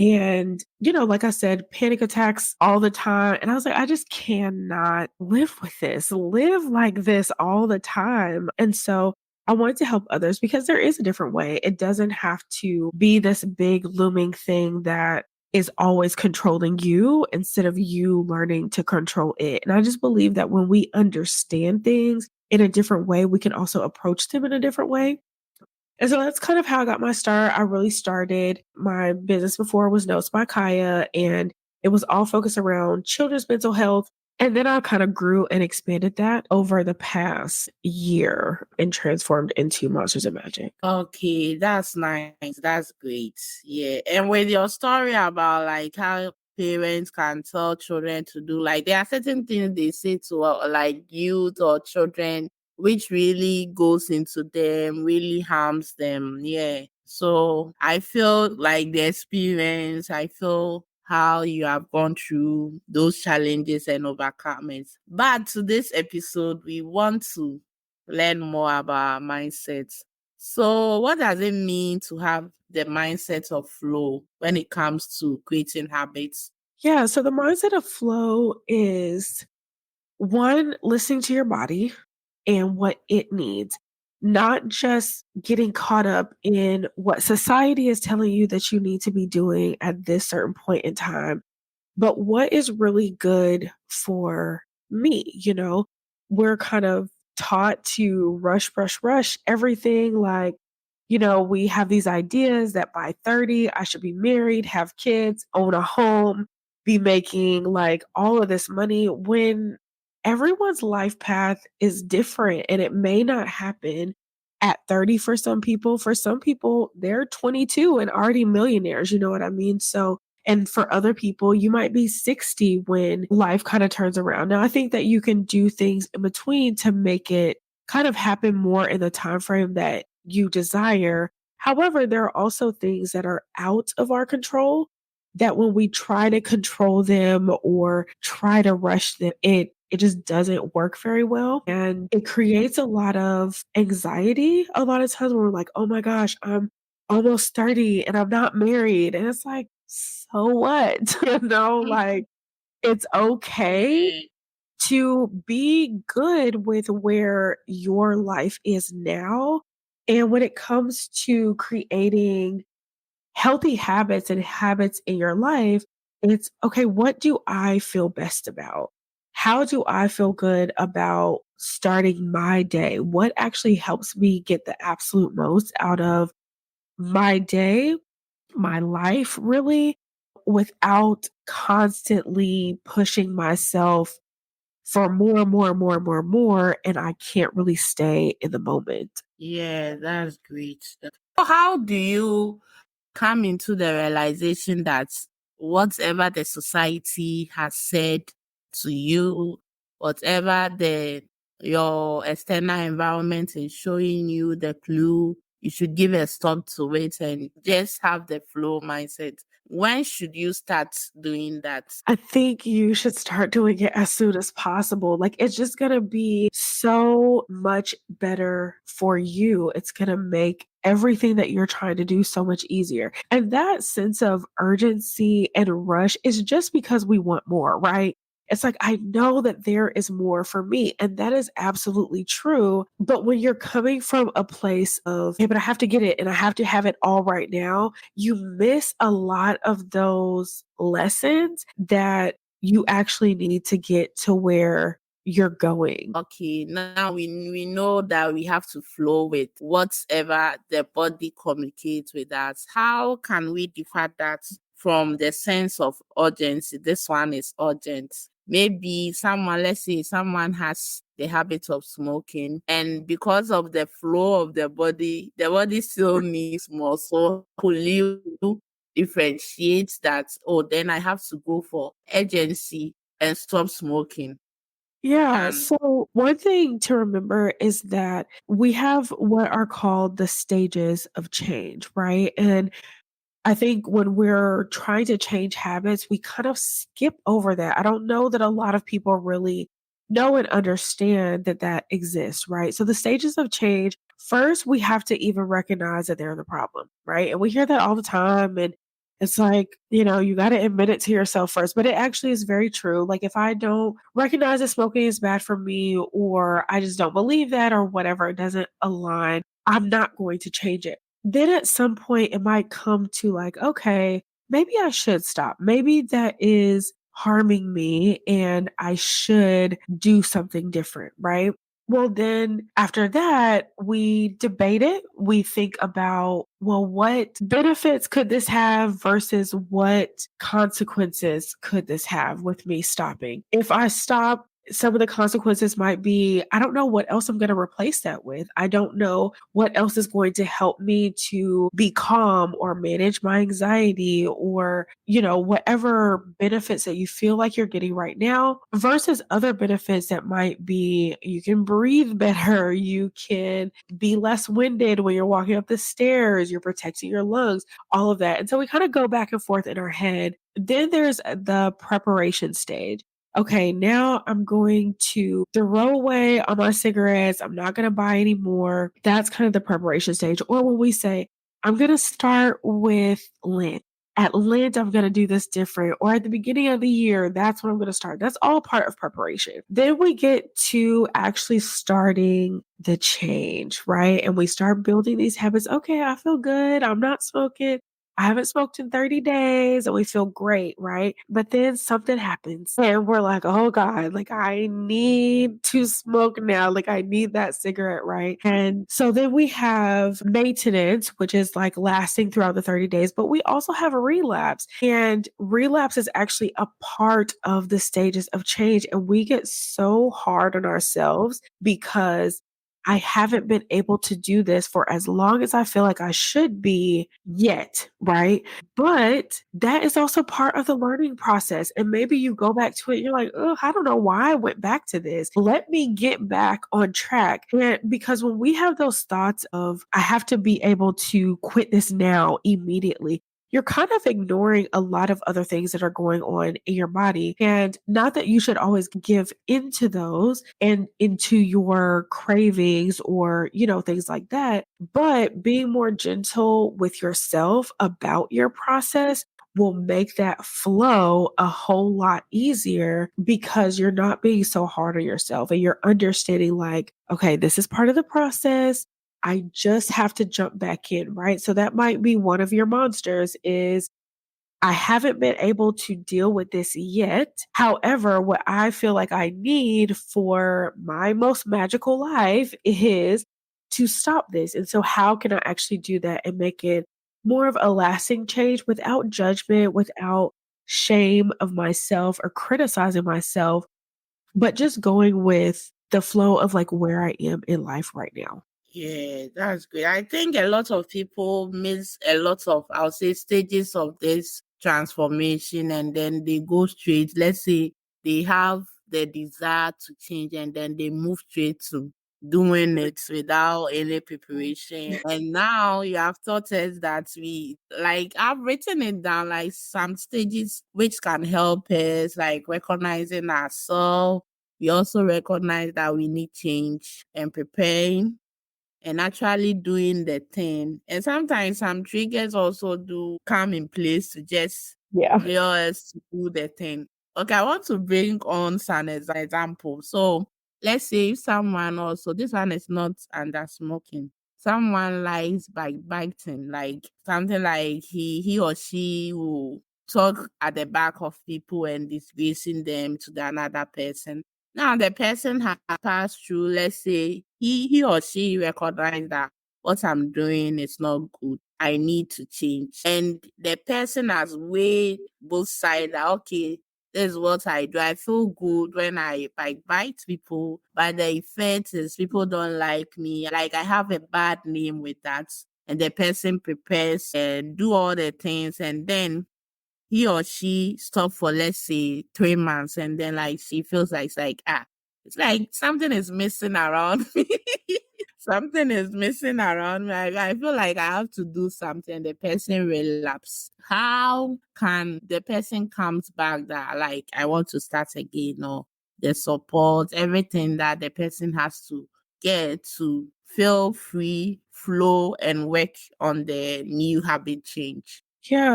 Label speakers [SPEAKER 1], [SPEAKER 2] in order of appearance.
[SPEAKER 1] And, like I said, panic attacks all the time. And I was like, I just cannot live with this, live like this all the time. And so I wanted to help others because there is a different way. It doesn't have to be this big looming thing that is always controlling you instead of you learning to control it. And I just believe that when we understand things in a different way, we can also approach them in a different way. And so that's kind of how I got my start. I really started my business before was Notes by Khia, and it was all focused around children's mental health. And then I kind of grew and expanded that over the past year and transformed into Monsters and Magic.
[SPEAKER 2] Okay, that's nice. That's great. Yeah. And with your story about like how parents can tell children to do, like there are certain things they say to like youth or children which really goes into them, really harms them. Yeah. So I feel like the experience, I feel how you have gone through those challenges and overcome it. But today's episode, we want to learn more about mindsets. So, what does it mean to have the mindset of flow when it comes to creating habits?
[SPEAKER 1] Yeah. So the mindset of flow is one, listening to your body and what it needs, not just getting caught up in what society is telling you that you need to be doing at this certain point in time, but what is really good for me. We're kind of taught to rush, rush, rush everything. Like, we have these ideas that by 30, I should be married, have kids, own a home, be making like all of this money when everyone's life path is different and it may not happen at 30 for some people. For some people, they're 22 and already millionaires. You know what I mean? So, and for other people, you might be 60 when life kind of turns around. Now, I think that you can do things in between to make it kind of happen more in the time frame that you desire. However, there are also things that are out of our control that when we try to control them or try to rush them, it just doesn't work very well. And it creates a lot of anxiety a lot of times when we're like, oh my gosh, I'm almost 30 and I'm not married. And it's like, so what? Like it's okay
[SPEAKER 2] Yeah.
[SPEAKER 1] to be good with where your life is now. And when it comes to creating healthy habits and habits in your life, it's okay, what do I feel best about? How do I feel good about starting my day? What actually helps me get the absolute most out of my day, my life, really, without constantly pushing myself for more and more and more and more and more, and I can't really stay in the moment.
[SPEAKER 2] Yeah, that's great. So how do you come into the realization that whatever the society has said to you, whatever the your external environment is showing you the clue, you should give a stop to it and just have the flow mindset. When should you start doing that?
[SPEAKER 1] I think you should start doing it as soon as possible. Like, it's just gonna be so much better for you. It's gonna make everything that you're trying to do so much easier. And that sense of urgency and rush is just because we want more, right? It's like, I know that there is more for me. And that is absolutely true. But when you're coming from a place of, hey, but I have to get it and I have to have it all right now, you miss a lot of those lessons that you actually need to get to where you're going.
[SPEAKER 2] Okay, now we know that we have to flow with whatever the body communicates with us. How can we differ that from the sense of urgency? This one is urgent. Maybe someone, let's say someone has the habit of smoking, and because of the flow of the body still needs more. So could you differentiate that? Oh, then I have to go for urgency and stop smoking.
[SPEAKER 1] Yeah.
[SPEAKER 2] And
[SPEAKER 1] So, one thing to remember is that we have what are called the stages of change, right? And I think when we're trying to change habits, we kind of skip over that. I don't know that a lot of people really know and understand that that exists, right? So the stages of change, first, we have to even recognize that they're the problem, right? And we hear that all the time. And It's like, you got to admit it to yourself first. But it actually is very true. Like, if I don't recognize that smoking is bad for me, or I just don't believe that, or whatever, it doesn't align, I'm not going to change it. Then at some point, it might come to like, okay, maybe I should stop. Maybe that is harming me and I should do something different, right? Well, then after that, we debate it. We think about, well, what benefits could this have versus what consequences could this have with me stopping? If I stop, some of the consequences might be I don't know what else I'm going to replace that with. I don't know what else is going to help me to be calm or manage my anxiety or, whatever benefits that you feel like you're getting right now versus other benefits that might be you can breathe better, you can be less winded when you're walking up the stairs, you're protecting your lungs, all of that. And so we kind of go back and forth in our head. Then there's the preparation stage. Okay, now I'm going to throw away all my cigarettes. I'm not going to buy any more. That's kind of the preparation stage. Or when we say, I'm going to start with Lent. At Lent, I'm going to do this different. Or at the beginning of the year, that's when I'm going to start. That's all part of preparation. Then we get to actually starting the change, right? And we start building these habits. Okay, I feel good. I'm not smoking. I haven't smoked in 30 days and we feel great, right? But then something happens and we're like, oh God, like I need to smoke now. Like I need that cigarette, right? And so then we have maintenance, which is like lasting throughout the 30 days, but we also have a relapse. And relapse is actually a part of the stages of change. And we get so hard on ourselves because I haven't been able to do this for as long as I feel like I should be yet, right? But that is also part of the learning process. And maybe you go back to it, you're like, oh, I don't know why I went back to this. Let me get back on track. And because when we have those thoughts of, I have to be able to quit this now immediately, you're kind of ignoring a lot of other things that are going on in your body. And not that you should always give into those and into your cravings or, things like that, but being more gentle with yourself about your process will make that flow a whole lot easier because you're not being so hard on yourself and you're understanding like, okay, this is part of the process. I just have to jump back in, right? So that might be one of your monsters is I haven't been able to deal with this yet. However, what I feel like I need for my most magical life is to stop this. And so how can I actually do that and make it more of a lasting change without judgment, without shame of myself or criticizing myself, but just going with the flow of like where I am in life right now.
[SPEAKER 2] Yeah, that's great. I think a lot of people miss a lot of, I'll say, stages of this transformation and then they go straight. Let's say they have the desire to change and then they move straight to doing it without any preparation. And now you have taught us that I've written it down, like some stages which can help us, like recognizing ourselves. We also recognize that we need change and preparing and actually doing the thing. And sometimes some triggers also do come in place to just
[SPEAKER 1] Yeah.
[SPEAKER 2] lure us to do the thing. Okay, I want to bring on some example. So let's say if someone also, this one is not under smoking. Someone likes biting, like something like he or she will talk at the back of people and disgracing them to the another person. Now the person has passed through, let's say he or she recognized that what I'm doing is not good. I need to change. And the person has weighed both sides that okay, this is what I do. I feel good when I bite people, but the effect is people don't like me. Like I have a bad name with that. And the person prepares and do all the things and then he or she stop for let's say 3 months and then like she feels like it's like something is missing around me. Something is missing around me. I feel like I have to do something. The person relapse. How can the person comes back that like I want to start again or the support, everything that the person has to get to feel free, flow and work on the new habit change?
[SPEAKER 1] Yeah.